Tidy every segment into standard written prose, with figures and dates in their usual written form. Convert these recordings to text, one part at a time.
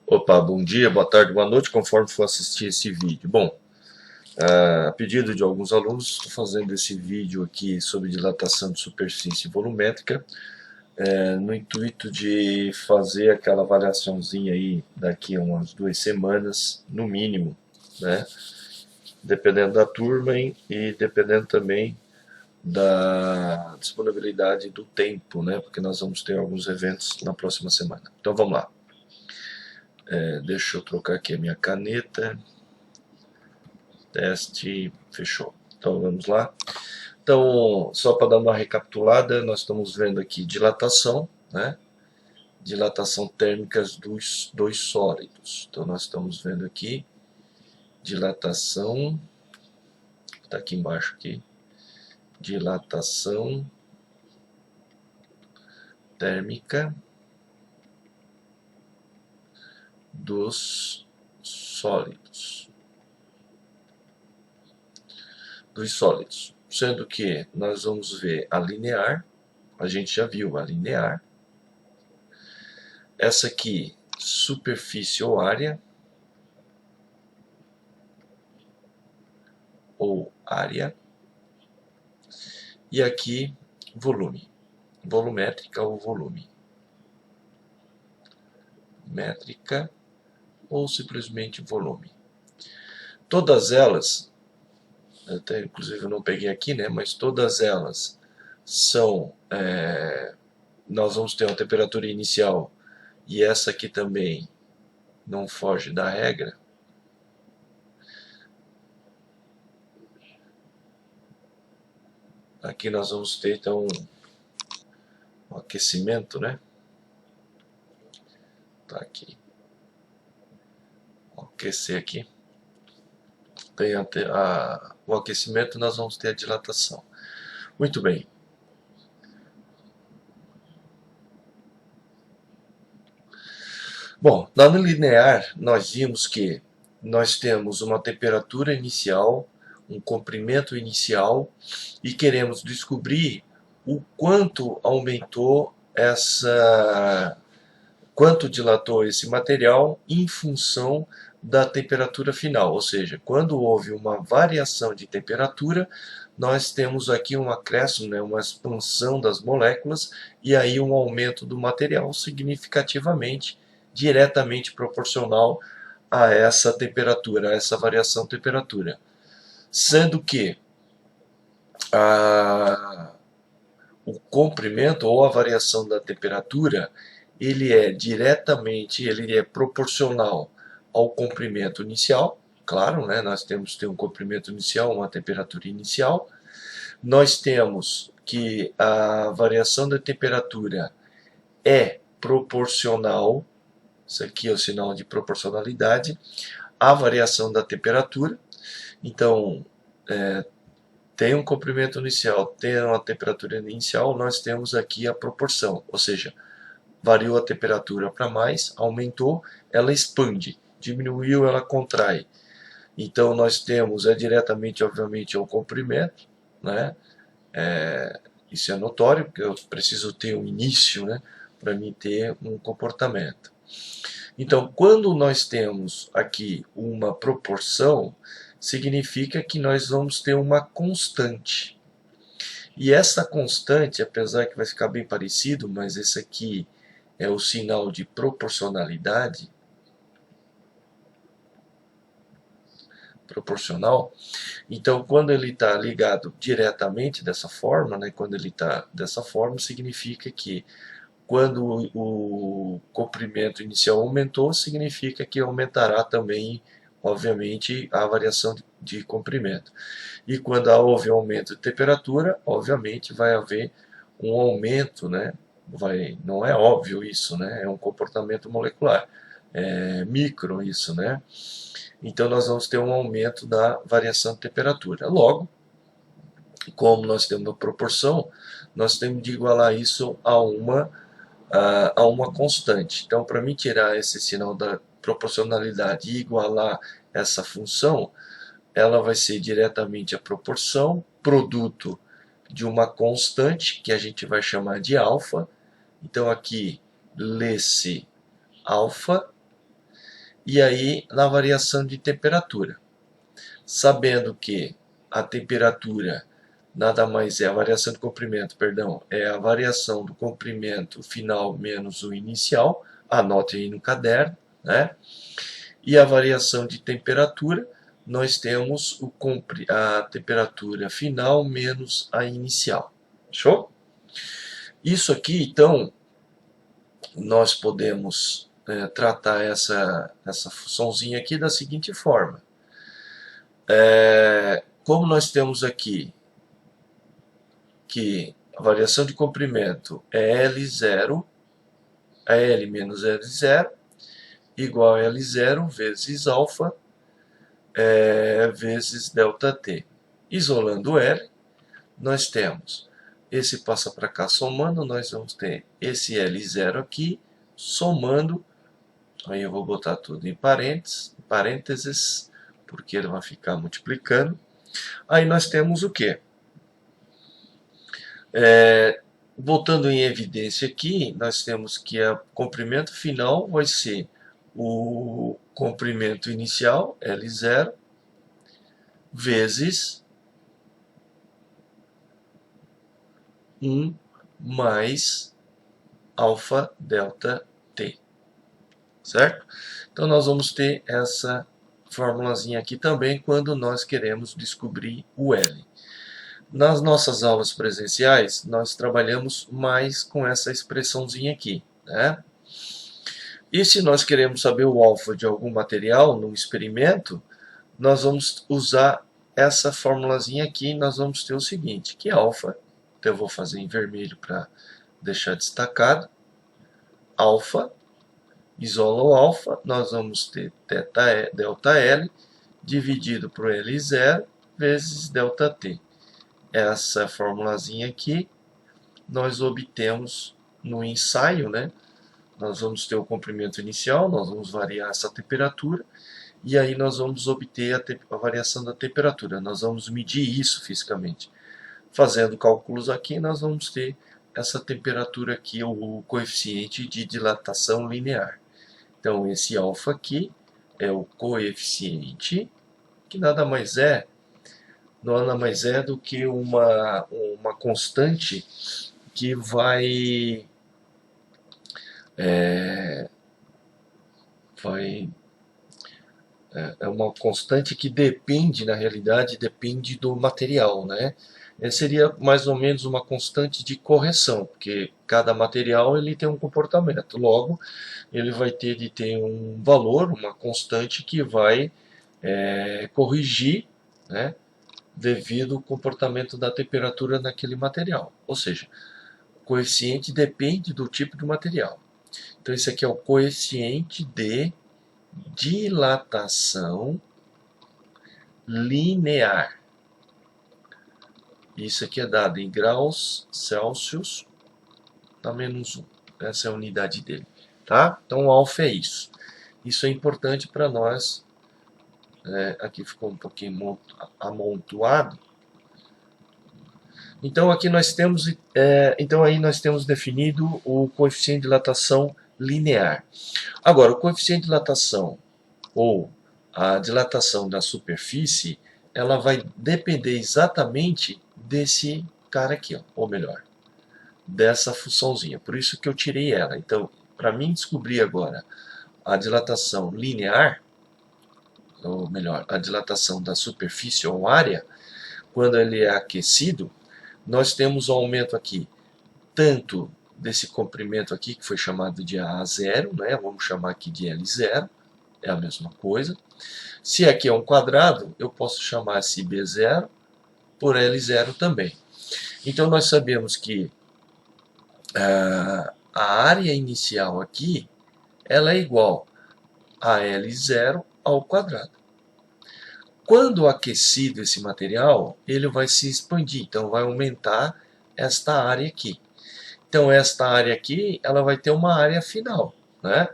Opa, bom dia, boa tarde, boa noite, conforme for assistir esse vídeo. Bom, a pedido de alguns alunos, estou fazendo esse vídeo aqui sobre dilatação de superfície volumétrica, no intuito de fazer aquela avaliaçãozinha aí daqui a umas 2 semanas, no mínimo, né? Dependendo da turma e dependendo também da disponibilidade do tempo, né? Porque nós vamos ter alguns eventos na próxima semana. Então vamos lá. Deixa eu trocar aqui a minha caneta. Teste, fechou. Então vamos lá. Então, só para dar uma recapitulada, nós estamos vendo aqui dilatação, né? Dilatação térmica dos dois sólidos. Então nós estamos vendo aqui dilatação, está aqui embaixo aqui, dilatação térmica dos sólidos. Sendo que nós vamos ver a linear, a gente já viu a linear. Essa aqui, superfície ou área, e aqui volume, volumétrica ou volume, métrica ou simplesmente volume. Todas elas, até inclusive eu não peguei aqui, né, mas todas elas são, nós vamos ter uma temperatura inicial, e essa aqui também não foge da regra. Aqui nós vamos ter então um aquecimento, né? Tá aqui. Vou aquecer aqui. Tem o aquecimento, nós vamos ter a dilatação. Muito bem. Bom, na linear nós vimos que nós temos uma temperatura inicial, um comprimento inicial, e queremos descobrir o quanto aumentou quanto dilatou esse material em função da temperatura final, ou seja, quando houve uma variação de temperatura, nós temos aqui um acréscimo, né, uma expansão das moléculas, e aí um aumento do material significativamente, diretamente proporcional a essa temperatura, a essa variação de temperatura. Sendo que o comprimento ou a variação da temperatura, ele é proporcional ao comprimento inicial. Claro, né, nós temos que ter um comprimento inicial, uma temperatura inicial. Nós temos que a variação da temperatura é proporcional, isso aqui é o sinal de proporcionalidade, à variação da temperatura. Então, tem um comprimento inicial, tem uma temperatura inicial, nós temos aqui a proporção, ou seja, variou a temperatura para mais, aumentou, ela expande, diminuiu, ela contrai. Então nós temos diretamente, obviamente, ao comprimento, né? Isso é notório, porque eu preciso ter um início, né, para mim ter um comportamento. Então, quando nós temos aqui uma proporção, significa que nós vamos ter uma constante. E essa constante, apesar que vai ficar bem parecido, mas esse aqui é o sinal de proporcionalidade, proporcional. Então, quando ele está ligado diretamente dessa forma, né, quando ele está dessa forma, significa que quando o comprimento inicial aumentou, significa que aumentará também, obviamente, a variação de comprimento. E quando houve aumento de temperatura, obviamente vai haver um aumento, né? Não é óbvio isso, né? É um comportamento molecular, é micro isso, né? Então nós vamos ter um aumento da variação de temperatura. Logo, como nós temos uma proporção, nós temos de igualar isso a uma constante. Então, para mim tirar esse sinal da proporcionalidade e igualar essa função, ela vai ser diretamente a proporção, produto de uma constante, que a gente vai chamar de alfa. Então, aqui lê-se alfa, e aí na variação de temperatura. Sabendo que a temperatura nada mais é a variação de comprimento, perdão, é a variação do comprimento final menos o inicial, anote aí no caderno, né? E a variação de temperatura, nós temos a temperatura final menos a inicial. Show? Isso aqui, então, nós podemos tratar essa funçãozinha aqui da seguinte forma. Como nós temos aqui que a variação de comprimento é L0, é L menos L0, igual a L0 vezes alfa vezes ΔT. Isolando L, nós temos, esse passa para cá somando, nós vamos ter esse L0 aqui, somando, aí eu vou botar tudo em parênteses, porque ele vai ficar multiplicando. Aí nós temos o quê? Botando em evidência aqui, nós temos que o comprimento final vai ser o comprimento inicial, L0, vezes 1 mais alfa delta T. Certo? Então nós vamos ter essa formulazinha aqui também quando nós queremos descobrir o L. Nas nossas aulas presenciais, nós trabalhamos mais com essa expressãozinha aqui, né? E se nós queremos saber o alfa de algum material no experimento, nós vamos usar essa formulazinha aqui, nós vamos ter o seguinte, que alfa, então eu vou fazer em vermelho para deixar destacado, alfa, isola o alfa, nós vamos ter delta L dividido por L0 vezes delta T. Essa formulazinha aqui nós obtemos no ensaio, né? Nós vamos ter o comprimento inicial, nós vamos variar essa temperatura e aí nós vamos obter a variação da temperatura. Nós vamos medir isso fisicamente. Fazendo cálculos aqui, nós vamos ter essa temperatura aqui, o coeficiente de dilatação linear. Então, esse alfa aqui é o coeficiente, que nada mais é do que uma constante que é uma constante que depende, na realidade, depende do material, né? Seria mais ou menos uma constante de correção, porque cada material ele tem um comportamento, logo ele vai ter de ter um valor, uma constante que vai corrigir, né, devido ao comportamento da temperatura naquele material. Ou seja, o coeficiente depende do tipo de material. Então esse aqui é o coeficiente de dilatação linear. Isso aqui é dado em graus Celsius a menos 1. Essa é a unidade dele. Tá? Então o alfa é isso. Isso é importante para nós. Aqui ficou um pouquinho amontoado. Então aqui nós temos, aí nós temos definido o coeficiente de dilatação linear. Agora, o coeficiente de dilatação ou a dilatação da superfície, ela vai depender exatamente desse cara aqui, ó, ou melhor, dessa funçãozinha. Por isso que eu tirei ela. Então, para mim descobrir agora a dilatação linear, ou melhor, a dilatação da superfície ou área, quando ele é aquecido, nós temos um aumento aqui, tanto desse comprimento aqui, que foi chamado de A0, né? Vamos chamar aqui de L0, é a mesma coisa. Se aqui é um quadrado, eu posso chamar esse B0 por L0 também. Então nós sabemos que a área inicial aqui, ela é igual a L0 ao quadrado. Quando aquecido esse material, ele vai se expandir, então vai aumentar esta área aqui. Então esta área aqui, ela vai ter uma área final, né?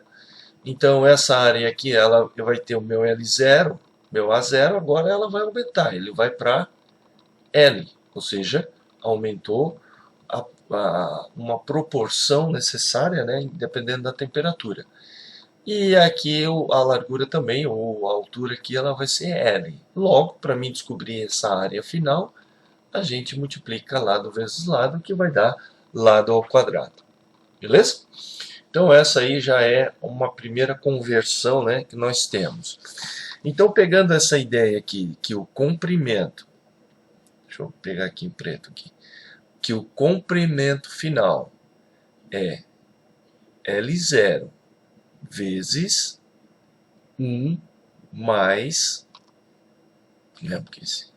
Então essa área aqui, ela vai ter o meu L0, meu A0, agora ela vai aumentar, ele vai para L, ou seja, aumentou uma proporção necessária, né, dependendo da temperatura. E aqui a largura também, ou a altura aqui, ela vai ser L. Logo, para mim descobrir essa área final, a gente multiplica lado vezes lado, que vai dar lado ao quadrado. Beleza? Então essa aí já é uma primeira conversão, né, que nós temos. Então pegando essa ideia aqui, que o comprimento, deixa eu pegar aqui em preto aqui, que o comprimento final é L0 vezes 1 mais, né, porque esse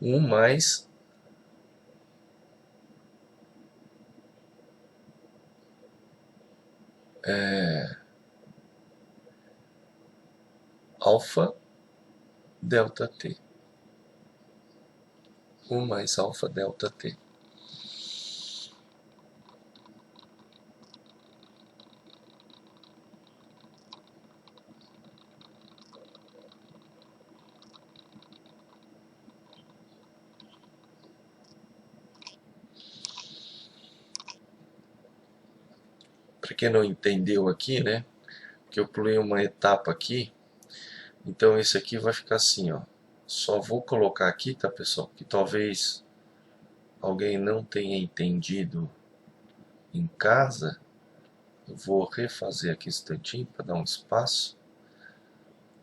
1 mais alfa delta t. 1 mais alfa delta t. Para quem não entendeu aqui, né, que eu pulei uma etapa aqui, então esse aqui vai ficar assim, ó. Só vou colocar aqui, tá, pessoal, que talvez alguém não tenha entendido em casa. Eu vou refazer aqui um instantinho para dar um espaço.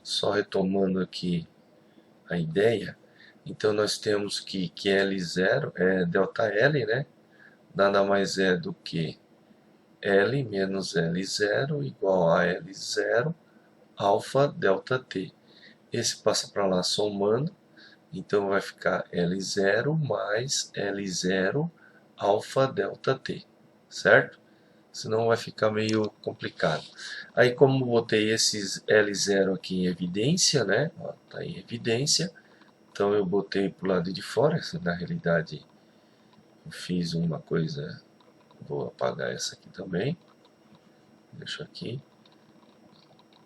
Só retomando aqui a ideia. Então nós temos que L0 é ΔL, né? Nada mais é do que L menos L0 igual a L0 alfa delta t. Esse passa para lá somando, então vai ficar L0 mais L0 alfa delta t, certo? Senão vai ficar meio complicado. Aí como botei esses L0 aqui em evidência, né? Está em evidência, então eu botei para o lado de fora. Na realidade eu fiz uma coisa, vou apagar essa aqui também, deixa aqui,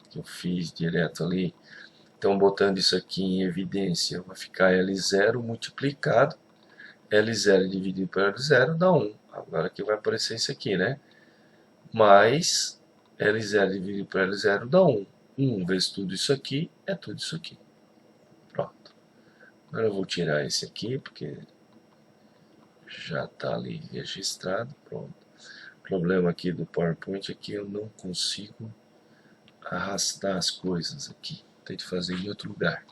que eu fiz direto ali. Então botando isso aqui em evidência, vai ficar L0 multiplicado, L0 dividido por L0 dá 1. Agora que vai aparecer isso aqui, né? Mais L0 dividido por L0 dá 1. 1 vezes tudo isso aqui é tudo isso aqui. Pronto. Agora eu vou tirar esse aqui, porque já está ali registrado. Pronto. O problema aqui do PowerPoint é que eu não consigo arrastar as coisas aqui. Tente fazer em outro lugar.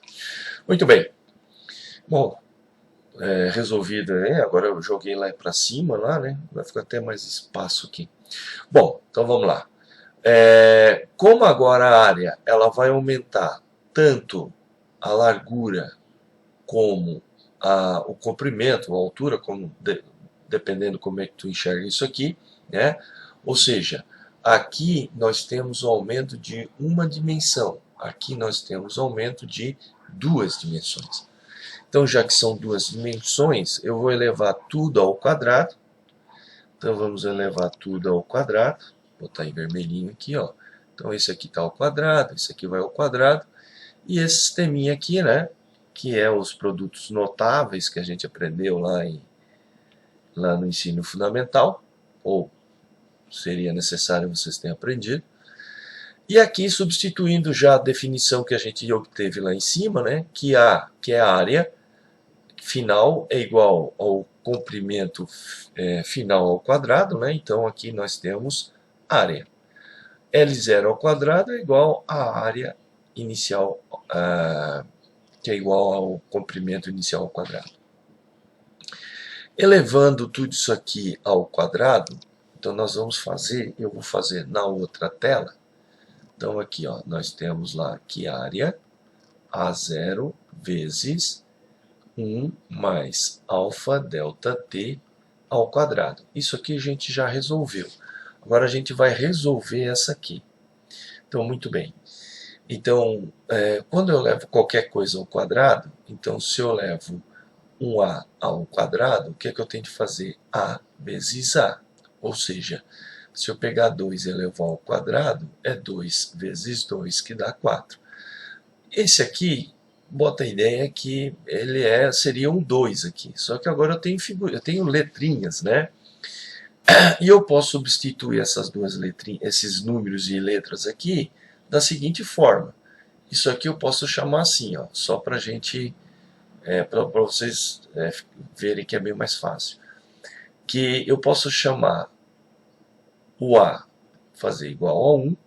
Muito bem. Bom, resolvido, né? Agora eu joguei lá para cima, lá, né? Vai ficar até mais espaço aqui. Bom, então vamos lá. Como agora a área ela vai aumentar tanto a largura como o comprimento, a altura, como dependendo como é que tu enxerga isso aqui, né? Ou seja, aqui nós temos o aumento de uma dimensão, aqui nós temos aumento de duas dimensões. Então, já que são duas dimensões, eu vou elevar tudo ao quadrado. Então, vamos elevar tudo ao quadrado. Vou botar em vermelhinho aqui, ó. Então, esse aqui está ao quadrado, esse aqui vai ao quadrado. E esse sisteminha aqui, né, que é os produtos notáveis que a gente aprendeu lá no ensino fundamental, ou seria necessário vocês terem aprendido. E aqui, substituindo já a definição que a gente obteve lá em cima, né, que é a área final é igual ao comprimento final ao quadrado, né? Então aqui nós temos área. L0 ao quadrado é igual à área inicial, que é igual ao comprimento inicial ao quadrado. Elevando tudo isso aqui ao quadrado, então nós vamos fazer, eu vou fazer na outra tela. Então aqui, ó, nós temos lá que área A0 vezes 1 mais alfa delta t ao quadrado. Isso aqui a gente já resolveu. Agora a gente vai resolver essa aqui. Então, muito bem. Então, quando eu levo qualquer coisa ao quadrado, então se eu levo 1a ao quadrado, o que é que eu tenho de fazer? A vezes a. Ou seja, se eu pegar 2 e elevar ao quadrado, é 2 vezes 2, que dá 4. Esse aqui, bota a ideia que ele seria um 2 aqui. Só que agora eu tenho letrinhas, né? E eu posso substituir essas duas letrinhas, esses números e letras aqui da seguinte forma. Isso aqui eu posso chamar assim, ó, só para gente, para vocês verem que é bem mais fácil. Que eu posso chamar o A fazer igual a 1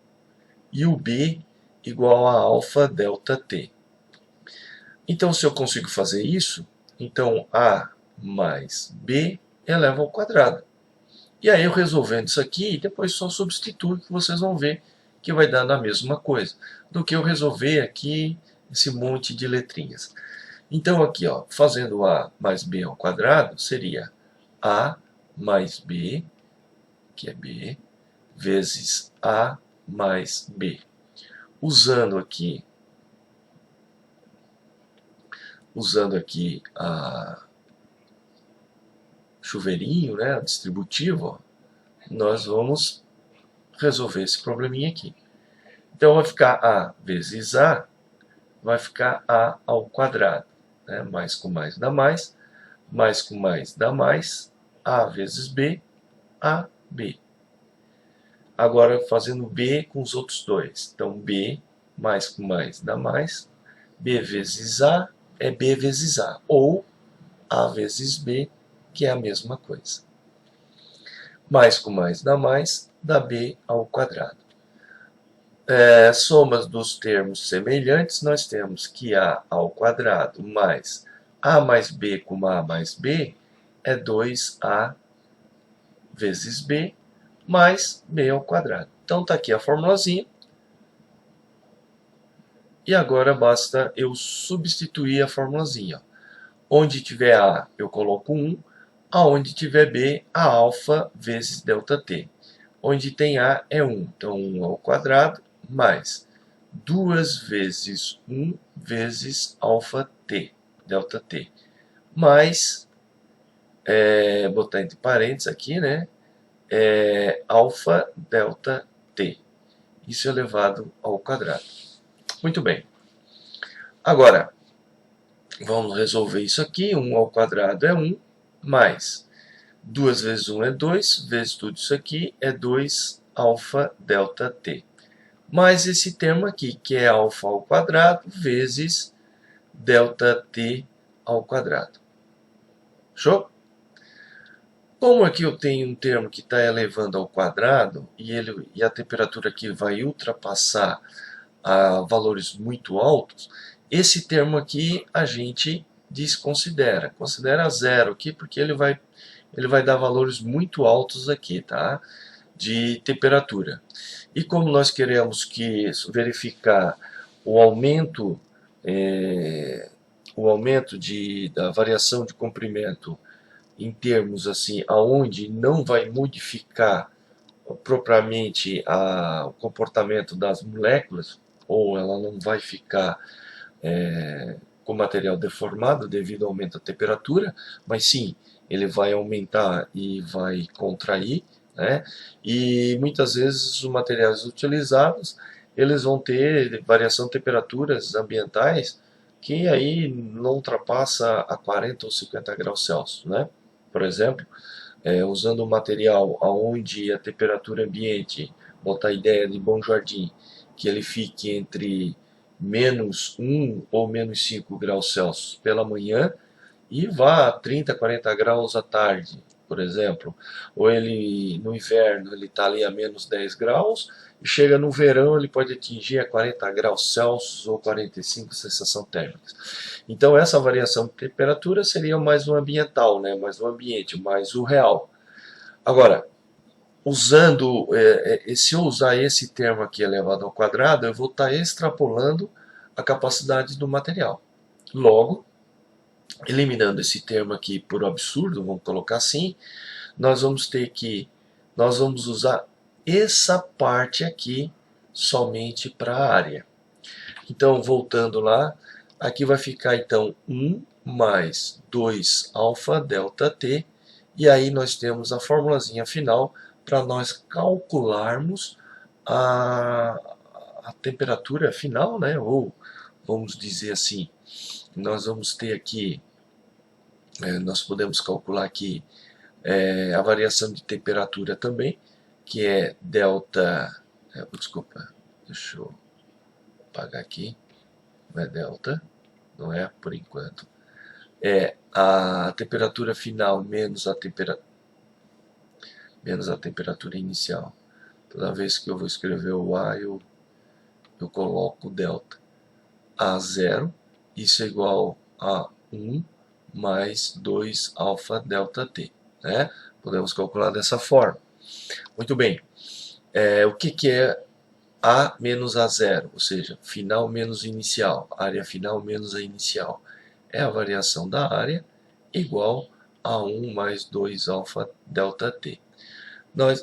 e o B igual a alfa delta T. Então, se eu consigo fazer isso, então A mais B eleva ao quadrado. E aí eu resolvendo isso aqui, depois só substituo que vocês vão ver que vai dar na mesma coisa, do que eu resolver aqui esse monte de letrinhas. Então aqui, ó, fazendo A mais B ao quadrado, seria A mais B, que é B, vezes A mais B. Usando aqui a chuveirinho, né, a distributivo, ó, nós vamos resolver esse probleminha aqui. Então vai ficar A vezes A, vai ficar A ao quadrado. Né? Mais com mais dá mais com mais dá mais, A vezes B, AB. Agora fazendo B com os outros dois. Então B mais com mais dá mais, B vezes A é B vezes A, ou A vezes B, que é a mesma coisa. Mais com mais dá B ao quadrado. Somas dos termos semelhantes, nós temos que A ao quadrado mais A mais B com A mais B é 2A vezes B mais B ao quadrado. Então está aqui a formulazinha. E agora basta eu substituir a formulazinha. Onde tiver A, eu coloco 1. Aonde tiver B, a alfa vezes ΔT. Onde tem A é 1. Então 1 ao quadrado mais 2 vezes 1 vezes alfa t, ΔT. Mais, botar entre parênteses aqui, né? Alfa delta t. Isso elevado ao quadrado. Muito bem. Agora, vamos resolver isso aqui. 1 ao quadrado é 1, mais 2 vezes 1 é 2, vezes tudo isso aqui é 2 alfa delta t. Mais esse termo aqui, que é alfa ao quadrado, vezes delta t ao quadrado. Show? Como aqui eu tenho um termo que está elevando ao quadrado, e a temperatura aqui vai ultrapassar a valores muito altos, esse termo aqui a gente desconsidera. Considera zero aqui, porque ele vai dar valores muito altos aqui, tá? De temperatura. E como nós queremos verificar o aumento da variação de comprimento em termos assim, aonde não vai modificar propriamente o comportamento das moléculas, ou ela não vai ficar com material deformado devido ao aumento da temperatura, mas sim, ele vai aumentar e vai contrair, né? E muitas vezes os materiais utilizados, eles vão ter variação de temperaturas ambientais que aí não ultrapassa a 40 ou 50 graus Celsius, né? Por exemplo, usando um material onde a temperatura ambiente, botar a ideia de Bom Jardim, que ele fique entre menos 1 ou menos 5 graus Celsius pela manhã e vá a 30, 40 graus à tarde, por exemplo. Ou ele, no inverno, ele está ali a menos 10 graus, e chega no verão, ele pode atingir a 40 graus Celsius ou 45 sensação térmica. Então essa variação de temperatura seria mais o ambiental, né? Mais o ambiente, mais o real. Agora, se eu usar esse termo aqui elevado ao quadrado, eu vou estar extrapolando a capacidade do material. Logo, eliminando esse termo aqui por absurdo, vamos colocar assim, nós vamos usar essa parte aqui somente para a área. Então, voltando lá, aqui vai ficar então 1 mais 2 alfa delta t, e aí nós temos a formulazinha final para nós calcularmos a temperatura final, né? Ou vamos dizer assim, nós vamos ter aqui, nós podemos calcular aqui a variação de temperatura também, que é delta, desculpa, deixa eu apagar aqui, não é delta, não é por enquanto, é a temperatura final menos a temperatura inicial. Toda vez que eu vou escrever o A, eu coloco delta. A0, isso é igual a 1 mais 2 alfa delta T. Né? Podemos calcular dessa forma. Muito bem. O que é A menos A0? Ou seja, final menos inicial. Área final menos a inicial. É a variação da área igual a 1 mais 2 alfa delta T.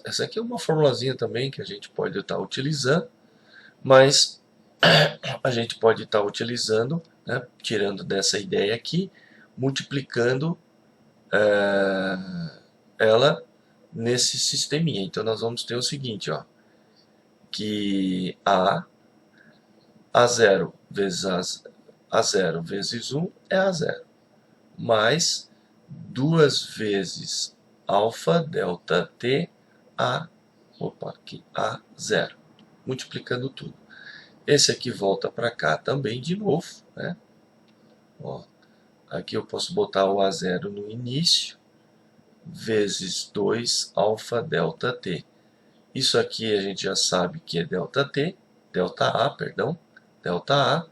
Essa aqui é uma formulazinha também que a gente pode estar utilizando, mas a gente pode estar utilizando, né, tirando dessa ideia aqui, multiplicando ela nesse sisteminha. Então nós vamos ter o seguinte, ó, que A0 vezes A0 vezes 1 é A0, mais 2 vezes alfa delta T aqui, A0, multiplicando tudo. Esse aqui volta para cá também de novo, né? Ó, aqui eu posso botar o A0 no início, vezes 2 alfa delta T. Isso aqui a gente já sabe que é delta T, delta A, perdão, delta A,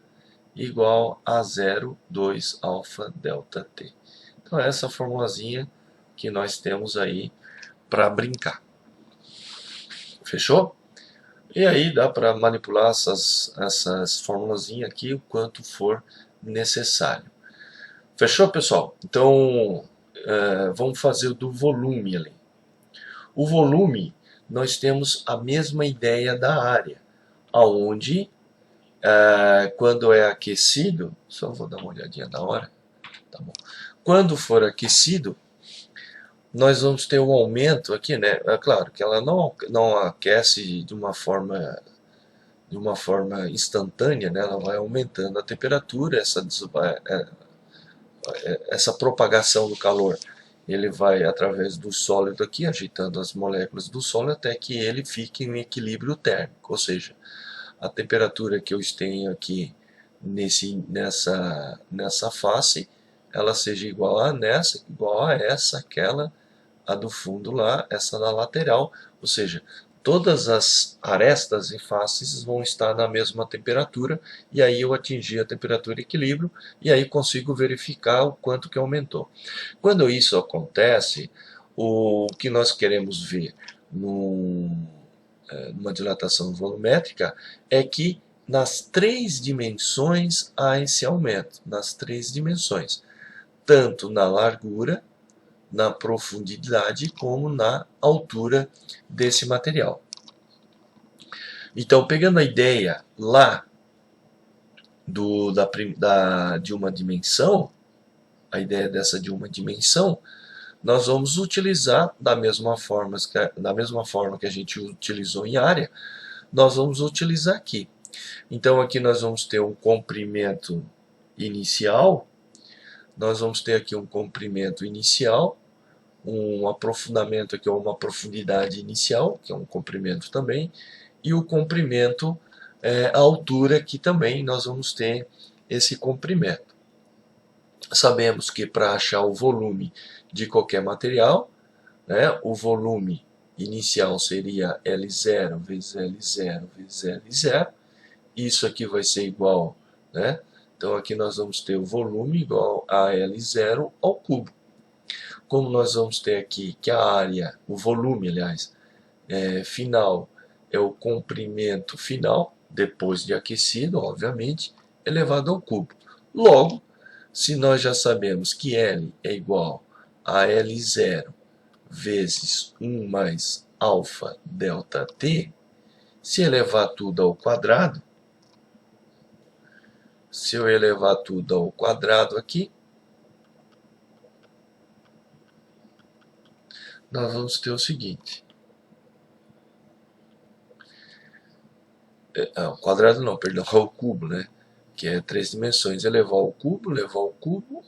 igual a 0, 2 alfa delta T. Então essa formulazinha que nós temos aí para brincar. Fechou? E aí dá para manipular essas formulazinhas aqui o quanto for necessário. Fechou, pessoal? Então, vamos fazer o do volume ali. O volume, nós temos a mesma ideia da área, aonde, quando é aquecido, só vou dar uma olhadinha na hora, tá bom. Quando for aquecido, nós vamos ter um aumento aqui, né? É claro que ela não aquece de uma forma instantânea, né? Ela vai aumentando a temperatura, essa propagação do calor, ele vai através do sólido aqui, agitando as moléculas do sólido até que ele fique em equilíbrio térmico, ou seja, a temperatura que eu tenho aqui nessa face, ela seja igual a essa, aquela, a do fundo lá, essa da lateral, ou seja, todas as arestas e faces vão estar na mesma temperatura, e aí eu atingi a temperatura equilíbrio, e aí consigo verificar o quanto que aumentou. Quando isso acontece, o que nós queremos ver numa dilatação volumétrica é que nas 3 dimensões há esse aumento, nas 3 dimensões, tanto na largura, na profundidade como na altura desse material. Então, pegando a ideia lá de uma dimensão, a ideia dessa de uma dimensão, nós vamos utilizar da mesma forma que a gente utilizou em área, nós vamos utilizar aqui. Então, aqui nós vamos ter um comprimento inicial, um aprofundamento aqui, ou uma profundidade inicial, que é um comprimento também, e o comprimento, a altura, que também nós vamos ter esse comprimento. Sabemos que para achar o volume de qualquer material, né, o volume inicial seria L0 vezes L0 vezes L0, isso aqui vai ser igual, né? Então aqui nós vamos ter o volume igual a L0 ao cubo. Como nós vamos ter aqui que a área, o volume, aliás, final é o comprimento final, depois de aquecido, obviamente, elevado ao cubo. Logo, se nós já sabemos que L é igual a L0 vezes 1 mais alfa delta T, se elevar tudo ao quadrado, se eu elevar tudo ao quadrado aqui, nós vamos ter o seguinte. O quadrado não, perdão, ao cubo, né? Que é 3 dimensões. Elevar ao cubo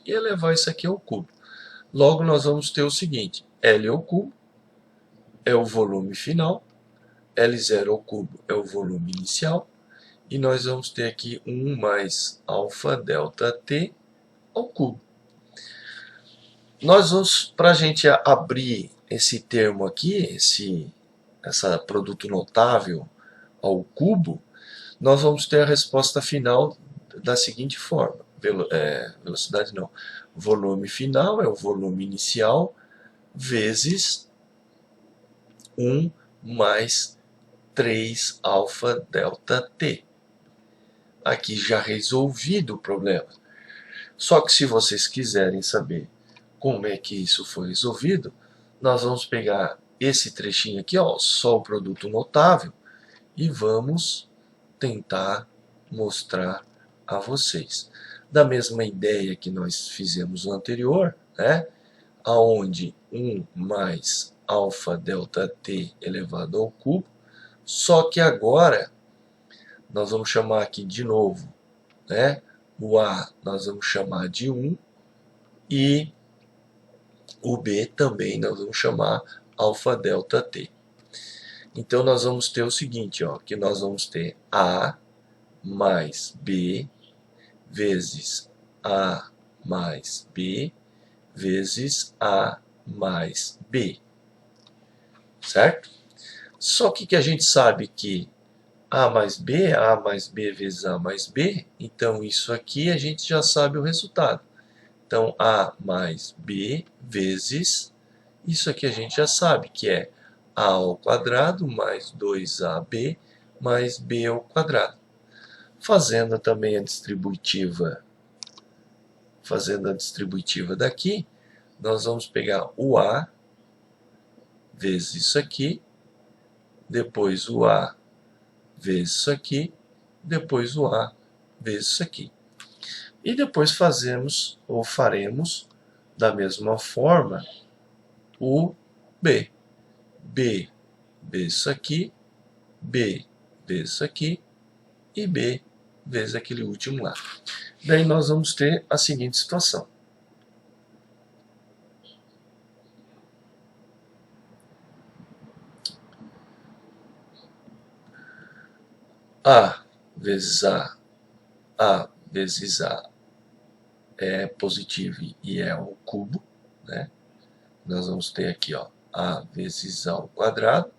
e elevar isso aqui ao cubo. Logo, nós vamos ter o seguinte. L ao cubo é o volume final, L0 ao cubo é o volume inicial, e nós vamos ter aqui 1 mais alfa delta T ao cubo. Nós vamos, para a gente abrir esse termo aqui, essa produto notável ao cubo, nós vamos ter a resposta final da seguinte forma. Velocidade não. Volume final é o volume inicial vezes 1 mais 3 alfa delta T. Aqui já resolvido o problema. Só que se vocês quiserem saber como é que isso foi resolvido, nós vamos pegar esse trechinho aqui, ó, só o produto notável, e vamos tentar mostrar a vocês. Da mesma ideia que nós fizemos no anterior, né, aonde 1 mais alfa delta T elevado ao cubo, só que agora nós vamos chamar aqui de novo, né, o A nós vamos chamar de 1 e o B também nós vamos chamar alfa delta T. Então nós vamos ter o seguinte, ó, que nós vamos ter A mais B vezes A mais B vezes A mais B. Certo? Só que a gente sabe que A mais B vezes A mais B, então isso aqui a gente já sabe o resultado. Então, A mais B vezes, isso aqui a gente já sabe, que é A ao quadrado mais 2AB mais B ao quadrado. Fazendo também a distributiva, daqui, nós vamos pegar o A vezes isso aqui, depois o A vezes isso aqui, depois o A vezes isso aqui. E depois fazemos, ou faremos, da mesma forma, o B. B vezes isso aqui, B vezes isso aqui, e B vezes aquele último lá. Daí nós vamos ter a seguinte situação. A vezes A vezes A é positivo e é ao cubo, né? Nós vamos ter aqui, ó, A vezes A ao quadrado,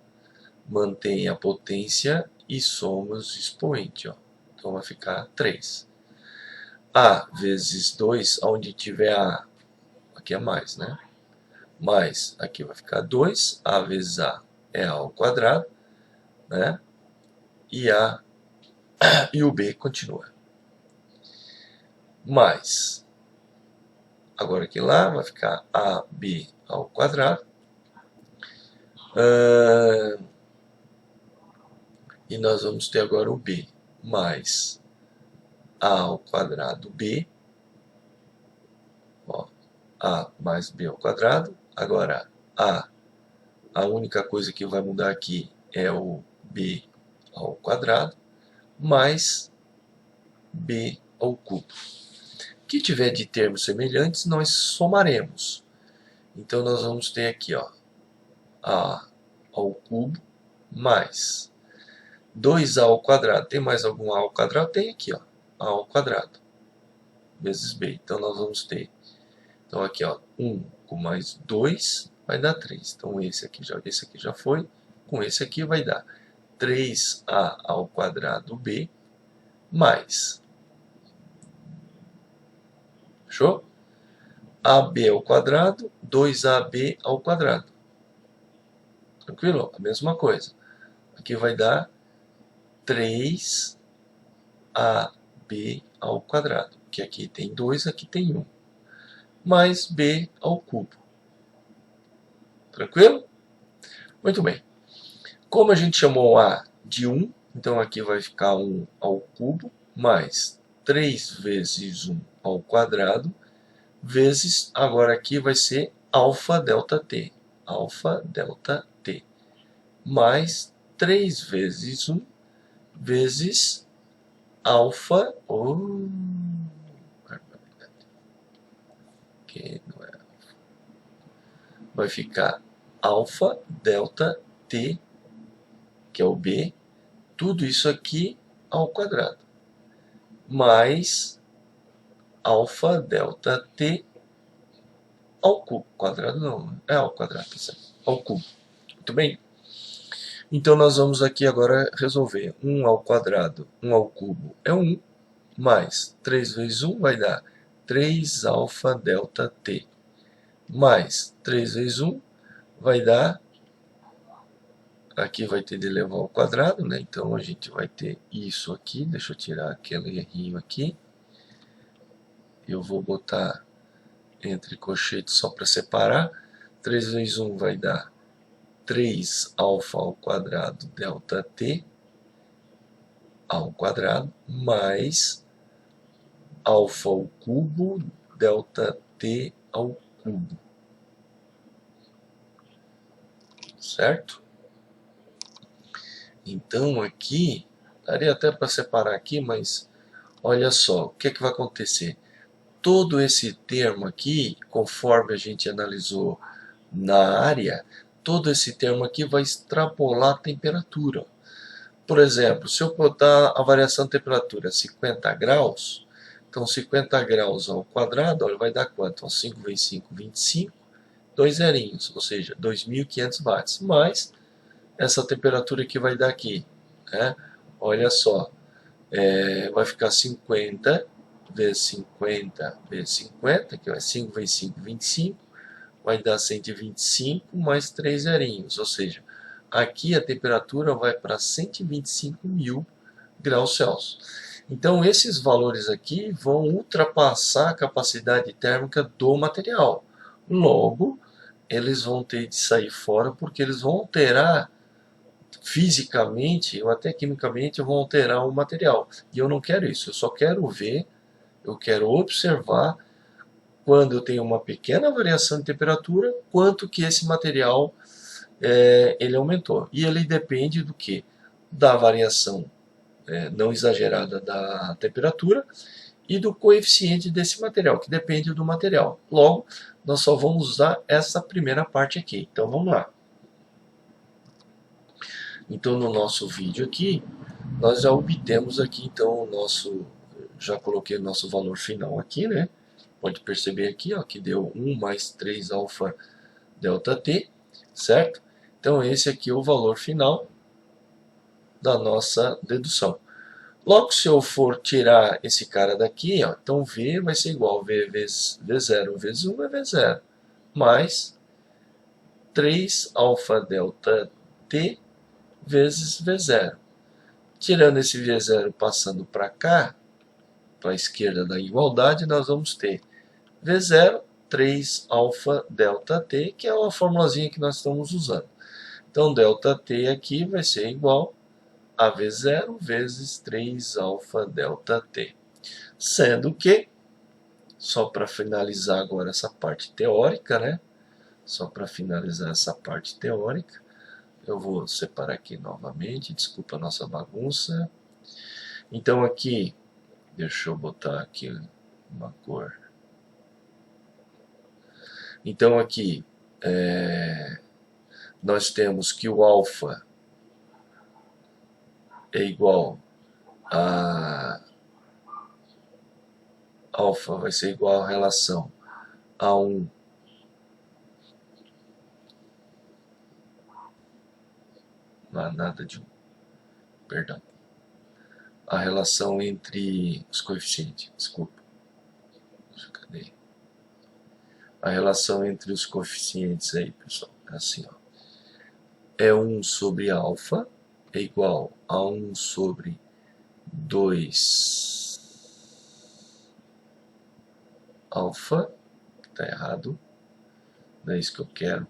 mantém a potência e somos expoente, ó. Então vai ficar 3. A vezes 2, onde tiver A, aqui é mais, né? Mais, aqui vai ficar 2, A vezes A é A ao quadrado, né? E o B continua. Mais, agora aqui lá vai ficar AB ao quadrado. E nós vamos ter agora o B mais A ao quadrado B. Ó, A mais B ao quadrado. Agora, a única coisa que vai mudar aqui é o B ao quadrado, mais B ao cubo. O que tiver de termos semelhantes, nós somaremos. Então, nós vamos ter aqui, ó, A ao cubo mais 2A ao quadrado. Tem mais algum A ao quadrado? Tem aqui, ó, A ao quadrado vezes B. Então, nós vamos ter, então aqui, ó, 1 com mais 2 vai dar 3. Então, esse aqui já foi. Com esse aqui vai dar 3A ao quadrado B mais, fechou? AB ao quadrado, 2AB ao quadrado. Tranquilo? A mesma coisa. Aqui vai dar 3AB ao quadrado. Que aqui tem 2, aqui tem 1. Mais B ao cubo. Tranquilo? Muito bem. Como a gente chamou A de 1, então aqui vai ficar 1 ao cubo, mais 3 vezes 1 ao quadrado, vezes, agora aqui vai ser alfa delta T. Alfa delta T. Mais 3 vezes 1 vezes alfa. Que não é alfa. vai ficar alfa, delta, t, que é o b, tudo isso aqui ao quadrado, mais alfa, delta, t, ao cubo. Quadrado não, é ao quadrado, tá certo? Ao cubo. Muito bem? Então nós vamos aqui agora resolver 1 ao quadrado, 1 ao cubo é 1, mais 3 vezes 1 vai dar 3 alfa delta t, mais 3 vezes 1 vai dar, aqui vai ter de levar ao quadrado, né? Então a gente vai ter isso aqui, deixa eu tirar aquele errinho aqui, eu vou botar entre colchetes só para separar, 3 vezes 1 vai dar 3 alfa ao quadrado delta t ao quadrado, mais alfa ao cubo delta t ao cubo. Certo? Então aqui, daria até para separar aqui, mas olha só, o que é que vai acontecer? Todo esse termo aqui, conforme a gente analisou na área, todo esse termo aqui vai extrapolar a temperatura. Por exemplo, se eu botar a variação de temperatura 50 graus, então 50 graus ao quadrado, olha, vai dar quanto? 5 vezes 5, 25, 2 zerinhos, ou seja, 2.500 watts, mais essa temperatura que vai dar aqui, né? Olha só, vai ficar 50 vezes 50 vezes 50, que é 5 vezes 5, 25, vai dar 125 mais 3 zerinhos, ou seja, aqui a temperatura vai para 125.000 graus Celsius. Então esses valores aqui vão ultrapassar a capacidade térmica do material. Logo, eles vão ter de sair fora porque eles vão alterar fisicamente ou até quimicamente, vão alterar o material. E eu não quero isso, eu só quero ver, eu quero observar quando eu tenho uma pequena variação de temperatura, quanto que esse material ele aumentou. E ele depende do que? Da variação não exagerada da temperatura e do coeficiente desse material, que depende do material. Logo, nós só vamos usar essa primeira parte aqui. Então vamos lá. Então no nosso vídeo aqui, nós já obtemos aqui então o nosso, já coloquei o nosso valor final aqui, né? Pode perceber aqui, ó, que deu 1 mais 3 alfa delta t, certo? Então esse aqui é o valor final da nossa dedução. Logo, se eu for tirar esse cara daqui, ó, então V vai ser igual a V vezes V0 vezes 1 é V0, mais 3 alfa delta t vezes V0. Tirando esse V0 passando para cá, para a esquerda da igualdade, nós vamos ter V0, 3 alfa delta t, que é a formulazinha que nós estamos usando. Então, delta t aqui vai ser igual a V0 vezes 3 alfa delta t. Sendo que, só para finalizar agora essa parte teórica, né? Só para finalizar essa parte teórica, eu vou separar aqui novamente, desculpa a nossa bagunça. Então aqui, deixa eu botar aqui uma cor. Então aqui, nós temos que o alfa é igual a... Alfa vai ser igual a relação a 1 não há nada de 1, perdão. A relação entre os coeficientes, desculpa. Cadê? A relação entre os coeficientes aí, pessoal, é assim, ó. É 1 sobre alfa é igual a 1 sobre 2 alfa, tá errado, não é isso que eu quero.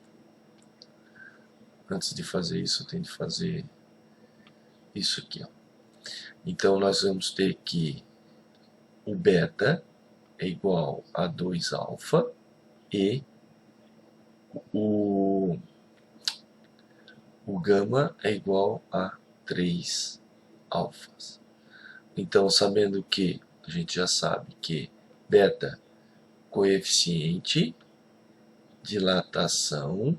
Antes de fazer isso, eu tenho de fazer isso aqui, ó. Então nós vamos ter que o beta é igual a 2 alfa e o gama é igual a 3 alfas. Então, sabendo que a gente já sabe que beta coeficiente dilatação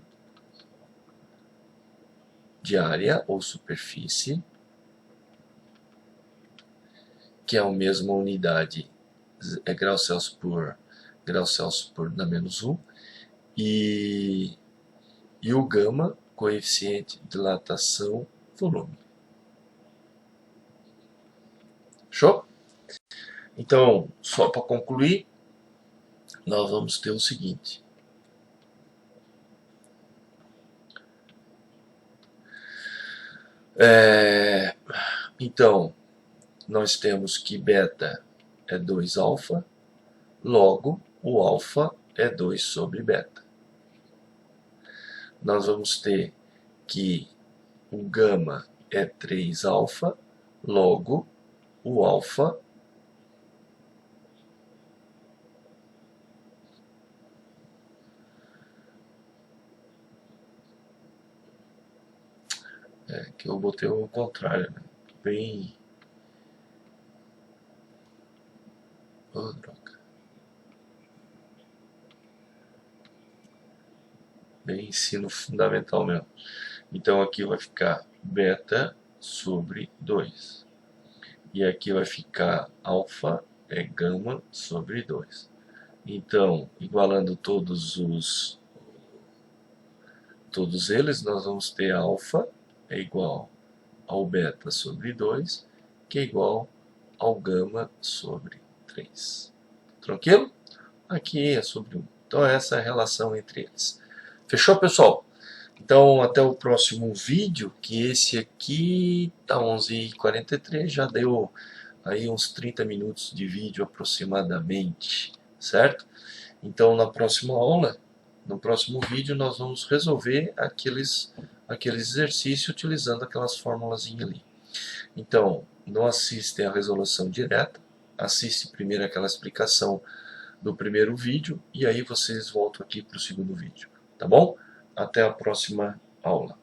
de área ou superfície, que é a mesma unidade, é graus Celsius por na menos 1, e o gama, coeficiente de dilatação, volume. Show? Então, só para concluir, nós vamos ter o seguinte. Então, nós temos que beta é 2 alfa, logo o alfa é 2 sobre beta. Nós vamos ter que o gama é 3 alfa, logo o alfa que eu botei o contrário, né? Bem... Oh, droga. Bem ensino fundamental mesmo. Então aqui vai ficar beta sobre 2. E aqui vai ficar alfa é gama sobre 2. Então, igualando todos eles, nós vamos ter alfa é igual ao beta sobre 2, que é igual ao gama sobre 3. Tranquilo? Aqui é sobre 1. Então essa é a relação entre eles. Fechou, pessoal? Então até o próximo vídeo, que esse aqui tá 11h43, já deu aí uns 30 minutos de vídeo aproximadamente, certo? Então na próxima aula, no próximo vídeo, nós vamos resolver aqueles exercícios utilizando aquelas fórmulas ali. Então, não assistem a resolução direta, assiste primeiro aquela explicação do primeiro vídeo e aí vocês voltam aqui para o segundo vídeo, tá bom? Até a próxima aula.